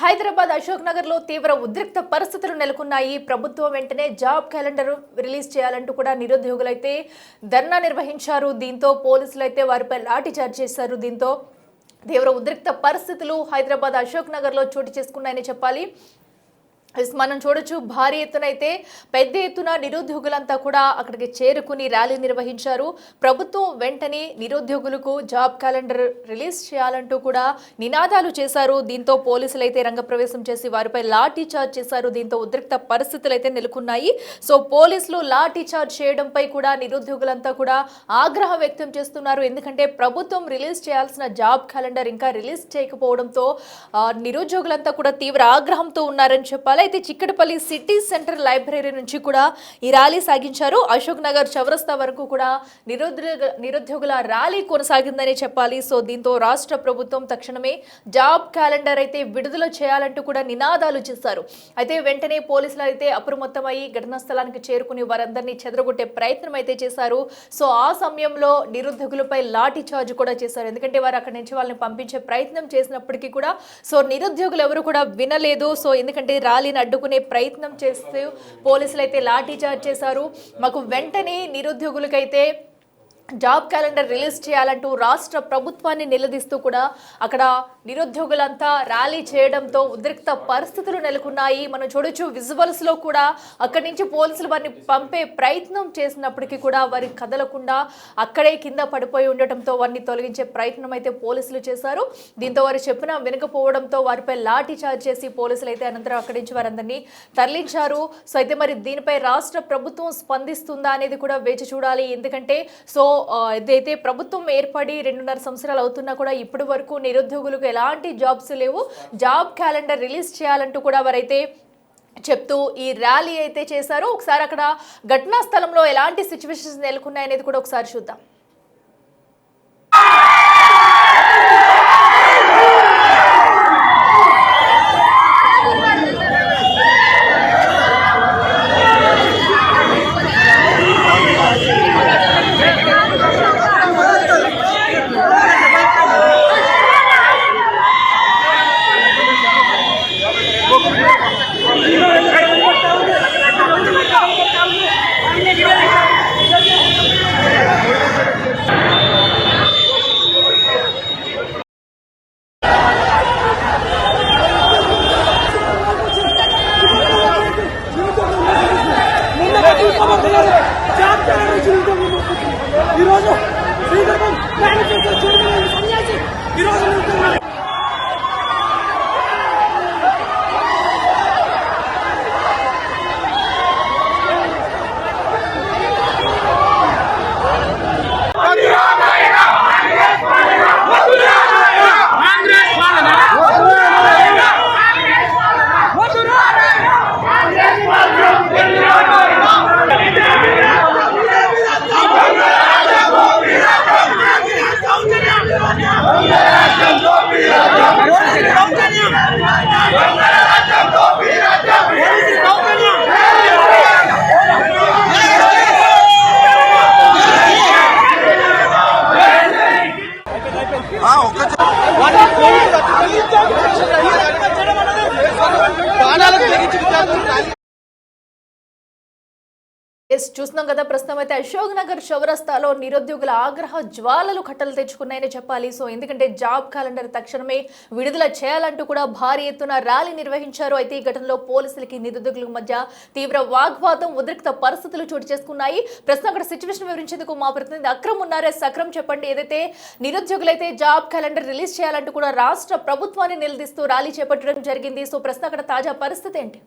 హైదరాబాద్ అశోక్ నగర్ లో తీవ్ర ఉద్రిక్త పరిస్థితులు నెలకొన్నాయి. ప్రభుత్వం వెంటనే జాబ్ క్యాలెండర్ రిలీజ్ చేయాలంటూ కూడా నిరుద్యోగులైతే ధర్నా నిర్వహించారు. దీంతో పోలీసులు అయితే వారిపై లాఠీ చార్జ్ చేశారు. దీంతో తీవ్ర ఉద్రిక్త పరిస్థితులు హైదరాబాద్ అశోక్ నగర్ లో చోటు చేసుకున్నాయని చెప్పాలి. మనం చూడొచ్చు, భారీ ఎత్తున అయితే పెద్ద ఎత్తున నిరుద్యోగులంతా కూడా అక్కడికి చేరుకుని ర్యాలీ నిర్వహించారు. ప్రభుత్వం వెంటనే నిరుద్యోగులకు జాబ్ క్యాలెండర్ రిలీజ్ చేయాలంటూ కూడా నినాదాలు చేశారు. దీంతో పోలీసులు అయితే రంగప్రవేశం చేసి వారిపై లాఠీ చార్జ్ చేశారు. దీంతో ఉద్రిక్త పరిస్థితులు అయితే నెలకొన్నాయి. సో పోలీసులు లాఠీ చార్జ్ చేయడంపై కూడా నిరుద్యోగులంతా కూడా ఆగ్రహం వ్యక్తం చేస్తున్నారు. ఎందుకంటే ప్రభుత్వం రిలీజ్ చేయాల్సిన జాబ్ క్యాలెండర్ ఇంకా రిలీజ్ చేయకపోవడంతో నిరుద్యోగులంతా కూడా తీవ్ర ఆగ్రహంతో ఉన్నారని చెప్పాలి. అయితే చిక్కడపల్లి సిటీ సెంటర్ లైబ్రరీ నుంచి కూడా ఈ ర్యాలీ సాగించారు. అశోక్ నగర్ చౌరస్తా వరకు కూడా నిరుద్యోగుల ర్యాలీ కొనసాగిందని చెప్పాలి. సో దీంతో రాష్ట్ర ప్రభుత్వం తక్షణమే జాబ్ క్యాలెండర్ అయితే విడుదల చేయాలంటూ కూడా నినాదాలు చేశారు. అయితే వెంటనే పోలీసులు అయితే అప్రమత్తమై ఘటనా స్థలానికి చేరుకుని వారందరినీ చెదరగొట్టే ప్రయత్నం అయితే చేశారు. సో ఆ సమయంలో నిరుద్యోగులపై లాఠీ చార్జ్ కూడా చేశారు. ఎందుకంటే వారు అక్కడి నుంచి వాళ్ళని పంపించే ప్రయత్నం చేసినప్పటికీ కూడా సో నిరుద్యోగులు ఎవరు కూడా వినలేదు. సో ఎందుకంటే ర్యాలీ అడ్డుకునే ప్రయత్నం చేస్తూ పోలీసులు అయితే లాఠీ చార్జ్ చేశారు. మాకు వెంటనే నిరుద్యోగులకైతే జాబ్ క్యాలెండర్ రిలీజ్ చేయాలంటూ రాష్ట్ర ప్రభుత్వాన్ని నిలదీస్తూ కూడా అక్కడ నిరుద్యోగులంతా ర్యాలీ చేయడంతో ఉద్రిక్త పరిస్థితులు నెలకొన్నాయి. మనం చూడొచ్చు విజువల్స్ లో కూడా అక్కడి నుంచి పోలీసులు వారిని పంపే ప్రయత్నం చేసినప్పటికీ కూడా వారి కదలకుండా అక్కడే కింద పడిపోయి ఉండటంతో వారిని తొలగించే ప్రయత్నం అయితే పోలీసులు చేశారు. దీంతో వారు చెప్పినా వినకపోవడంతో వారిపై లాఠీ చార్జ్ చేసి పోలీసులు అయితే అనంతరం అక్కడి నుంచి వారందరినీ తరలించారు. సో అయితే మరి దీనిపై రాష్ట్ర ప్రభుత్వం స్పందిస్తుందా అనేది కూడా వేచి చూడాలి. ఎందుకంటే సో ఏదైతే ప్రభుత్వం ఏర్పడి 2.5 సంవత్సరాలు అవుతున్నా కూడా ఇప్పటి వరకు నిరుద్యోగులకు ఎలాంటి జాబ్స్ లేవు. జాబ్ క్యాలెండర్ రిలీజ్ చేయాలంటూ కూడా వారైతే చెప్తూ ఈ ర్యాలీ అయితే చేశారు. ఒకసారి అక్కడ ఘటనా స్థలంలో ఎలాంటి సిచ్యువేషన్స్ నెలకొన్నాయనేది కూడా ఒకసారి చూద్దాం. చూస్తున్నాం కదా, ప్రస్తుతం అయితే అశోక్ నగర్ చౌరస్తాలో నిరుద్యోగుల ఆగ్రహ జ్వాలలు కట్టలు తెచ్చుకున్నాయని చెప్పాలి. సో ఎందుకంటే జాబ్ క్యాలెండర్ తక్షణమే విడుదల చేయాలంటూ కూడా భారీ ఎత్తున ర్యాలీ నిర్వహించారు. అయితే ఈ ఘటనలో పోలీసులకి నిరుద్యోగుల మధ్య తీవ్ర వాగ్వాదం, ఉద్రిక్త పరిస్థితులు చోటు చేసుకున్నాయి. ప్రస్తుతం అక్కడ సిచ్యువేషన్ వివరించేందుకు మా ప్రతినిధి అక్రమ్ ఉన్నారు. అక్రమ్, చెప్పండి, ఏదైతే నిరుద్యోగులైతే జాబ్ క్యాలెండర్ రిలీజ్ చేయాలంటూ కూడా రాష్ట్ర ప్రభుత్వాన్ని నిలదీస్తూ ర్యాలీ చేపట్టడం జరిగింది. సో ప్రస్తుతం అక్కడ తాజా పరిస్థితి ఏంటి?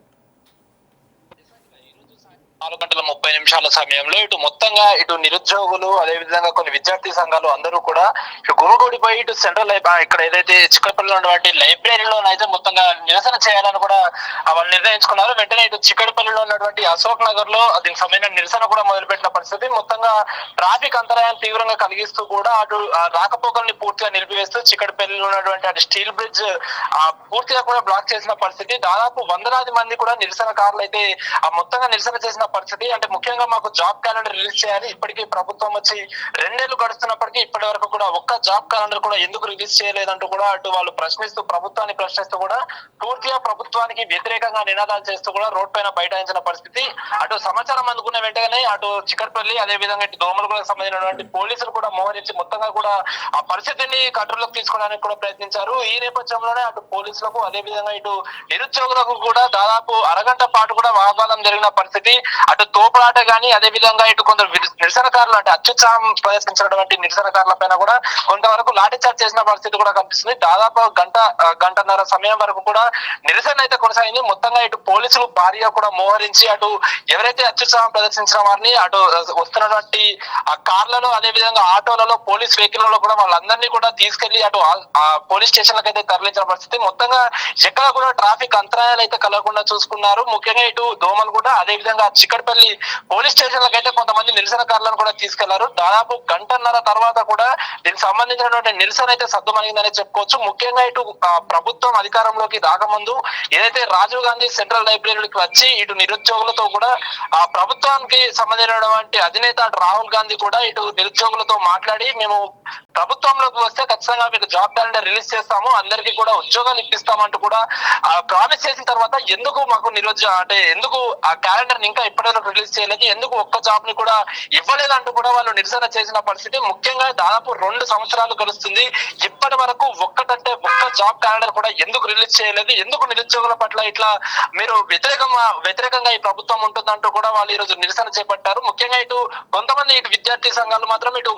4:30 సమయంలో ఇటు మొత్తంగా ఇటు నిరుద్యోగులు అదేవిధంగా కొన్ని విద్యార్థి సంఘాలు అందరూ కూడా ఇటు గుమిగూడిపోయి ఇటు సెంట్రల్ ఇక్కడ ఏదైతే చిక్కడపల్లిలో ఉన్నటువంటి లైబ్రరీలోనైతే మొత్తంగా నిరసన చేయాలని కూడా వాళ్ళు నిర్ణయించుకున్నారు. వెంటనే ఇటు చిక్కడపల్లిలో ఉన్నటువంటి అశోక్ నగర్ లో దీనికి సంబంధించిన నిరసన కూడా మొదలుపెట్టిన పరిస్థితి. మొత్తంగా ట్రాఫిక్ అంతరాయం తీవ్రంగా కలిగిస్తూ కూడా అటు రాకపోకల్ని పూర్తిగా నిలిపివేస్తూ చిక్కడపల్లిలో ఉన్నటువంటి అటు స్టీల్ బ్రిడ్జ్ పూర్తిగా కూడా బ్లాక్ చేసిన పరిస్థితి. దాదాపు వందలాది మంది కూడా నిరసనకారులు అయితే మొత్తంగా నిరసన చేసిన పరిస్థితి. అంటే ముఖ్యంగా మాకు జాబ్ క్యాలెండర్ రిలీజ్ చేయాలి, ఇప్పటికీ ప్రభుత్వం వచ్చి 2 ఏళ్లు గడుస్తున్నప్పటికీ ఇప్పటి వరకు కూడా ఒక్క జాబ్ క్యాలెండర్ కూడా ఎందుకు రిలీజ్ చేయలేదంటూ కూడా అటు వాళ్ళు ప్రభుత్వాన్ని ప్రశ్నిస్తూ కూడా పూర్తిగా ప్రభుత్వానికి వ్యతిరేకంగా నినాదాలు చేస్తూ కూడా రోడ్ పైన బైఠాయించిన పరిస్థితి. అటు సమాచారం అందుకున్న వెంటనే అటు చికట్పల్లి అదే విధంగా ఇటు దోమలగూడకు సంబంధించినటువంటి పోలీసులు కూడా మోహరించి మొత్తంగా కూడా ఆ పరిస్థితిని కంట్రోల్లోకి తీసుకోవడానికి కూడా ప్రయత్నించారు. ఈ నేపథ్యంలోనే అటు పోలీసులకు అదే విధంగా ఇటు నిరుద్యోగులకు కూడా దాదాపు అరగంట పాటు కూడా వాగ్వాదం జరిగిన పరిస్థితి. అటు తోపులాట గానీ అదే విధంగా ఇటు కొందరు నిరసనకారులు అంటే అత్యుత్సాహం ప్రదర్శించినటువంటి నిరసనకారుల పైన కూడా కొంతవరకు లాఠీచార్జ్ చేసిన పరిస్థితి కూడా కనిపిస్తుంది. దాదాపు గంటన్నర సమయం వరకు కూడా నిరసన అయితే కొనసాగింది. మొత్తంగా ఇటు పోలీసులు భారీగా కూడా మోహరించి అటు ఎవరైతే అత్యుత్సాహం ప్రదర్శించిన వారిని అటు వస్తున్నటువంటి ఆ కార్లలో అదే విధంగా ఆటోలలో పోలీస్ వెహికల్లో కూడా వాళ్ళందరినీ కూడా తీసుకెళ్లి అటు పోలీస్ స్టేషన్లకు అయితే తరలించిన పరిస్థితి. మొత్తంగా ఎక్కడ కూడా ట్రాఫిక్ అంతరాయాలు అయితే కలగకుండా చూసుకున్నారు. ముఖ్యంగా ఇటు దోమలగూడ అదే విధంగా చిక్కడపల్లి పోలీస్ స్టేషన్లకు అయితే కొంతమంది నిరసనకారులను కూడా తీసుకెళ్లారు. దాదాపు గంటన్నర తర్వాత కూడా దీనికి సంబంధించినటువంటి నిరసన అయితే సద్దుమణిగిందనే చెప్పుకోవచ్చు. ముఖ్యంగా ఇటు ప్రభుత్వం అధికారంలోకి రాకముందు ఏదైతే రాజీవ్ గాంధీ సెంట్రల్ లైబ్రరీకి వచ్చి ఇటు నిరుద్యోగులతో కూడా ఆ ప్రభుత్వానికి సంబంధించినటువంటి అధినేత రాహుల్ గాంధీ కూడా ఇటు నిరుద్యోగులతో మాట్లాడి మేము ప్రభుత్వంలోకి వస్తే ఖచ్చితంగా మీకు జాబ్ క్యాలెండర్ రిలీజ్ చేస్తాము, అందరికీ కూడా ఉద్యోగాలు ఇప్పిస్తామంటూ కూడా ప్రామిస్ చేసిన తర్వాత ఎందుకు మాకు ఎందుకు ఆ క్యాలెండర్ ఇంకా ఇప్పటివరకు రిలీజ్ చేయలేదు, ఎందుకు ఒక్క జాబ్ ని కూడా ఇవ్వలేదంటూ కూడా వాళ్ళు నిరసన చేసిన పరిస్థితి. ముఖ్యంగా దాదాపు 2 సంవత్సరాలు గడుస్తుంది, ఇప్పటి వరకు ఒక్క జాబ్ క్యాలెండర్ కూడా ఎందుకు రిలీజ్ చేయలేదు, ఎందుకు నిరుద్యోగుల పట్ల ఇట్లా మీరు వ్యతిరేకంగా ఈ ప్రభుత్వం ఉంటుందంటూ కూడా వాళ్ళు ఈ రోజు నిరసన చేపట్టారు. ముఖ్యంగా ఇటు కొంతమంది ఇటు విద్యార్థి సంఘాలు మాత్రం ఇటు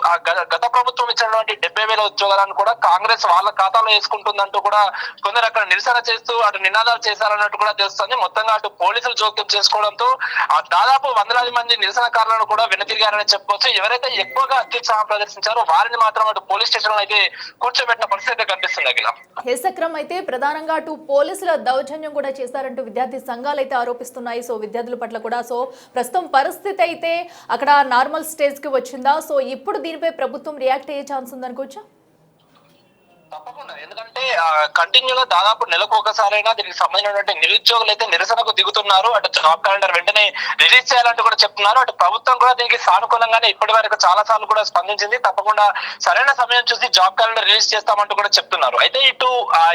గత ప్రభుత్వం ఇచ్చినటువంటి 70,000 ఉద్యోగాలను కూడా కాంగ్రెస్ వాళ్ళ ఖాతాలో వేసుకుంటుందంటూ కూడా కొందరు అక్కడ నిరసన చేస్తూ అటు నినాదాలు చేశారన్నట్టు కూడా తెలుస్తుంది. మొత్తంగా అటు పోలీసులు జోక్యం చేసుకోవడంతో దాదాపు వందలాది మంది నిరసనకారులను కూడా వెనుతిరిగారని చెప్పుకోవచ్చు. ఎవరైతే ఎక్కువగా అత్యుత్సాహం ప్రదర్శించారో వారిని మాత్రం అటు పోలీస్ స్టేషన్ లో అయితే కూర్చోబెట్టిన పరిస్థితి అయితే కనిపిస్తుంది. అఖిల హేసక్రమ్ అయితే ప్రధానంగా అటు పోలీసుల దౌర్జన్యం కూడా చేశారంటూ విద్యార్థి సంఘాలు అయితే ఆరోపిస్తున్నాయి. సో విద్యార్థుల పట్ల కూడా సో ప్రస్తుతం పరిస్థితి అయితే అక్కడ నార్మల్ స్టేజ్ కి వచ్చిందా? సో ఇప్పుడు దీనిపై ప్రభుత్వం రియాక్ట్ అయ్యే ఛాన్స్ ఉందనుకోవచ్చా? తప్పకుండా, ఎందుకంటే కంటిన్యూగా దాదాపు నెలకు ఒకసారైనా దీనికి సంబంధించినటువంటి నిరుద్యోగులు అయితే నిరసనకు దిగుతున్నారు. అటు జాబ్ క్యాలెండర్ వెంటనే రిలీజ్ చేయాలంటూ కూడా చెప్తున్నారు. అటు ప్రభుత్వం కూడా దీనికి సానుకూలంగానే ఇప్పటి వరకు చాలా సార్లు కూడా స్పందించింది. తప్పకుండా సరైన సమయం చూసి జాబ్ క్యాలెండర్ రిలీజ్ చేస్తామంటూ కూడా చెప్తున్నారు. అయితే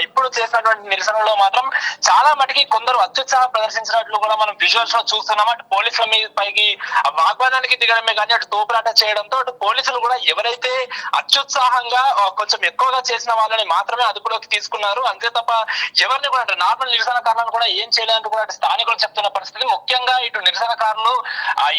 ఇప్పుడు చేసినటువంటి నిరసనలో మాత్రం చాలా మటుకి కొందరు అత్యుత్సాహం ప్రదర్శించినట్లు కూడా మనం విజువల్స్ లో చూస్తున్నాం. అటు పోలీసుల మీద పైకి వాగ్వాదానికి దిగడమే కానీ అటు తోపులాట చేయడంతో అటు పోలీసులు కూడా ఎవరైతే అత్యుత్సాహంగా కొంచెం ఎక్కువగా చేసిన వాళ్ళని మాత్రమే అదుపులోకి తీసుకున్నారు. అంతే తప్ప ఎవరిని కూడా నార్మల్ నిరసనకారులను కూడా ఏం చేయలేదంటూ కూడా స్థానికులు చెప్తున్న పరిస్థితి. ముఖ్యంగా ఇటు నిరసనకారులు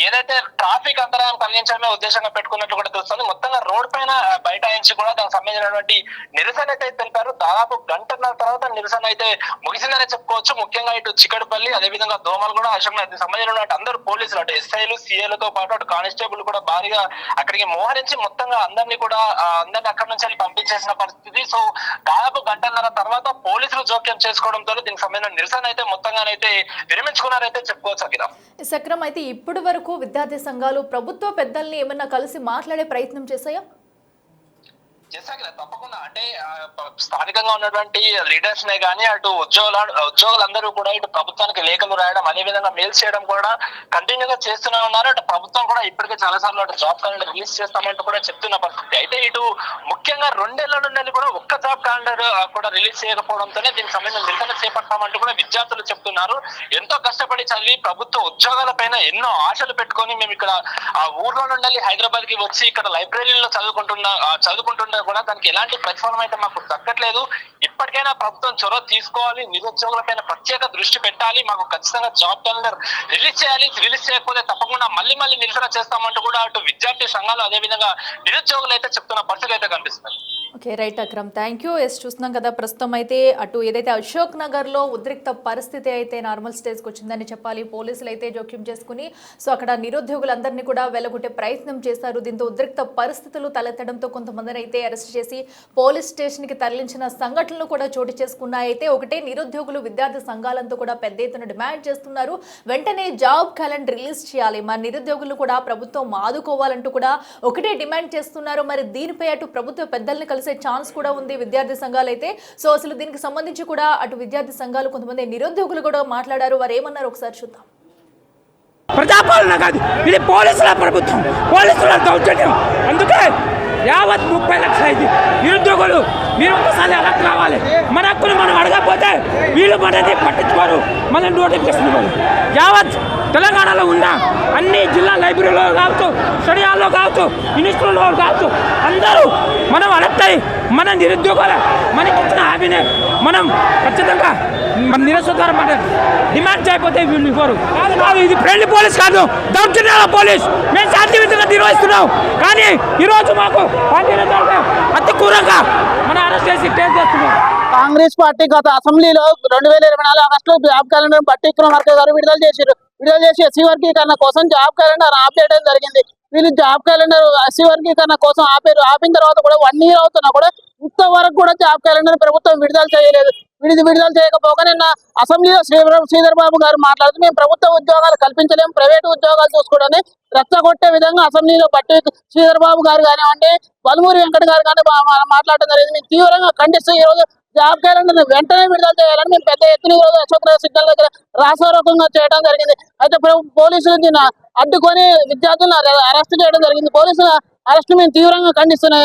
ఏదైతే ట్రాఫిక్ అంతరాయం కలిగించడమే ఉద్దేశంగా పెట్టుకున్నట్లు కూడా తెలుస్తుంది. మొత్తంగా రోడ్ పైన బైఠాయించి కూడా దానికి సంబంధించినటువంటి నిరసన అయితే తెలిపారు. దాదాపు గంటన్నర తర్వాత నిరసన అయితే ముగిసిందనే చెప్పుకోవచ్చు. ముఖ్యంగా ఇటు చికడపల్లి అదే విధంగా దోమలగూడ అశోక్ నగర్ సంబంధించినటువంటి అందరూ పోలీసులు అటు ఎస్ఐలు సిఐలతో పాటు అటు కానిస్టేబుల్ కూడా భారీగా అక్కడికి మోహరించి మొత్తంగా అందరినీ అక్కడి నుంచి పంపించేసిన పరిస్థితి. సో దాదాపు గంటన్నర తర్వాత పోలీసులు జోక్యం చేసుకోవడంతో దీనికి సంబంధించిన నిరసన అయితే మొత్తంగానైతే విరమించుకున్నారైతే చెప్పుకోవచ్చు. అఖిల సక్రమ్ అయితే ఇప్పటి వరకు విద్యార్థి సంఘాలు ప్రభుత్వ పెద్దల్ని ఏమన్నా కలిసి మాట్లాడే ప్రయత్నం చేశాయా? తప్పకుండా, అంటే స్థానికంగా ఉన్నటువంటి లీడర్స్ నే కానీ అటు ఉద్యోగులందరూ కూడా ఇటు ప్రభుత్వానికి లేఖలు రాయడం అదే విధంగా మెయిల్స్ చేయడం కూడా కంటిన్యూగా చేస్తూనే ఉన్నారు. అటు ప్రభుత్వం కూడా ఇప్పటికే చాలా సార్లు అటు జాబ్ క్యాలెండర్ రిలీజ్ చేస్తామంటూ కూడా చెప్తున్న పరిస్థితి. అయితే ఇటు ముఖ్యంగా 2 ఏళ్ల నుండి కూడా ఒక్క జాబ్ క్యాలెండర్ కూడా రిలీజ్ చేయకపోవడంతోనే దీనికి సంబంధించిన నిరసన చేపడతామంటూ కూడా విద్యార్థులు చెప్తున్నారు. ఎంతో కష్టపడి చదివి ప్రభుత్వ ఉద్యోగాల పైన ఎన్నో ఆశలు పెట్టుకొని మేము ఇక్కడ ఆ ఊర్లో నుండి హైదరాబాద్ కి వచ్చి ఇక్కడ లైబ్రరీలో చదువుకుంటున్నా కూడా దానికి ఎలాంటి ప్రతిఫలం అయితే మాకు దక్కట్లేదు. ఇప్పటికైనా ప్రభుత్వం చొరవ తీసుకోవాలి, నిరుద్యోగుల పైన ప్రత్యేక దృష్టి పెట్టాలి, మాకు ఖచ్చితంగా జాబ్ క్యాలెండర్ రిలీజ్ చేయాలి, రిలీజ్ చేయకపోతే తప్పకుండా మళ్ళీ నిరసన చేస్తామంటూ కూడా అటు విద్యార్థి సంఘాలు అదే విధంగా నిరుద్యోగులు అయితే చెప్తున్న పరిస్థితి అయితే కనిపిస్తుంది. Okay, right Akram, thank you. చూస్తున్నాం కదా ప్రస్తుతం అయితే అటు ఏదైతే అశోక్ నగర్ లో ఉద్రిక్త పరిస్థితి అయితే నార్మల్ స్టేజ్కి వచ్చిందని చెప్పాలి. పోలీసులు అయితే జోక్యం చేసుకుని సో అక్కడ నిరుద్యోగులందరినీ కూడా వెలగొట్టే ప్రయత్నం చేశారు. దీంతో ఉద్రిక్త పరిస్థితులు తలెత్తడంతో కొంతమందిని అయితే అరెస్ట్ చేసి పోలీస్ స్టేషన్ కి తరలించిన సంఘటనలు కూడా చోటు చేసుకున్నాయి. అయితే ఒకటే నిరుద్యోగులు విద్యార్థి సంఘాలంతా కూడా పెద్ద ఎత్తున డిమాండ్ చేస్తున్నారు. వెంటనే జాబ్ క్యాలెండర్ రిలీజ్ చేయాలి, మా నిరుద్యోగులు కూడా ప్రభుత్వం ఆదుకోవాలంటూ కూడా ఒకటే డిమాండ్ చేస్తున్నారు. మరి దీనిపై అటు ప్రభుత్వ పెద్దల్ని కలిసే ఛాన్స్ కూడా ఉంది విద్యార్థి సంఘాలు అయితే. సో అసలు దీనికి సంబంధించి కూడా అటు విద్యార్థి సంఘాలు కొంతమంది నిరుద్యోగులు కూడా మాట్లాడారు. వారు ఏమన్నారు ఒకసారి చూద్దాం. ప్రజాపాలన కాదు, ఇది పోలీసుల ప్రభుత్వం, పోలీసుల దౌర్జన్యం. అందుకే యావత్ 30 లక్షలు అయింది నిరుద్యోగులు. మీరు ఒక్కసారి అలా కావాలి. మన హక్కులు మనం అడగకపోతే వీళ్ళు మనది పట్టించుకోరు, మన నోటిఫికేషన్ ఇవ్వరు. యావత్ తెలంగాణలో ఉన్న అన్ని జిల్లా లైబ్రరీలో కావచ్చు, స్టడీ హాల్లో కావచ్చు, ఇన్స్టిట్యూట్లో కావచ్చు, అందరూ మనం అడగతాయి. మన నిరుద్యోగాల మనకి ఇచ్చిన హామీనే మనం ఖచ్చితంగా మన నిరసన మన డిమాండ్ చేయకపోతే వీళ్ళు ఇవ్వరు. కాదు, ఇది ఫ్రెండ్లీ పోలీస్ కాదు, దౌర్జన్యాల పోలీస్. మేము శాంతియుతంగా నిర్వహిస్తున్నాం, కానీ ఈరోజు మాకు అతి క్రూరంగా మన అరెస్ట్ చేసి కేసు చేస్తున్నాం. కాంగ్రెస్ పార్టీ గత అసెంబ్లీలో 2024 ఆగస్టులో జాబ్ క్యాలెండర్ బట్టి విక్రమార్క గారు విడుదల చేసి ఎస్సీ వర్గీకరణ కోసం జాబ్ క్యాలెండర్ ఆపేయడం జరిగింది. వీళ్ళు జాబ్ క్యాలెండర్ ఎస్సీ వర్గీకరణ కోసం ఆపిన తర్వాత కూడా 1 year అవుతున్నా కూడా ఇంతవరకు కూడా జాబ్ క్యాలెండర్ ప్రభుత్వం విడుదల చేయలేదు. విడుదల చేయకపోగా నిన్న అసెంబ్లీలో శ్రీధర్ బాబు గారు మాట్లాడుతూ మేము ప్రభుత్వ ఉద్యోగాలు కల్పించలేము, ప్రైవేటు ఉద్యోగాలు చూసుకోవడానికి రెచ్చగొట్టే విధంగా అసెంబ్లీలో బట్టి శ్రీధర్ బాబు గారు కానివ్వండి, బలమూరి వెంకట గారు కానీ మాట్లాడడం జరిగింది. మేము తీవ్రంగా ఖండిస్తూ ఈ రోజు జాబ్ క్యాలెండర్ వెంటనే విడుదల చేయాలని మేము పెద్ద ఎత్తున ఈ రోజు అశోక్ నగర్ సిగ్నల్ దగ్గర రాసారోకంగా చేయడం జరిగింది. అయితే పోలీసులు దీన్ని అడ్డుకొని విద్యార్థులను అరెస్ట్ చేయడం జరిగింది. పోలీసుల అరెస్ట్ మేము తీవ్రంగా ఖండిస్తున్నాం.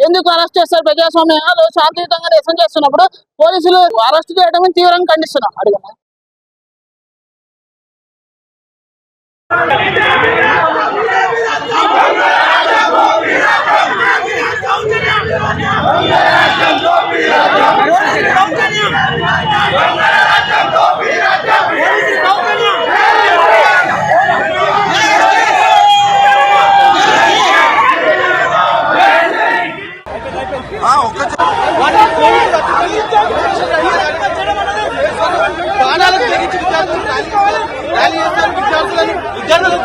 ఎందుకు అరెస్ట్ చేస్తారు? ప్రజాస్వామ్యంలో శాంతియుతంగా నిరసన చేస్తున్నప్పుడు పోలీసులు అరెస్ట్ చేయడం తీవ్రంగా ఖండిస్తున్నాం. అడిగిన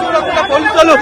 చూడకుండా పోలీసులు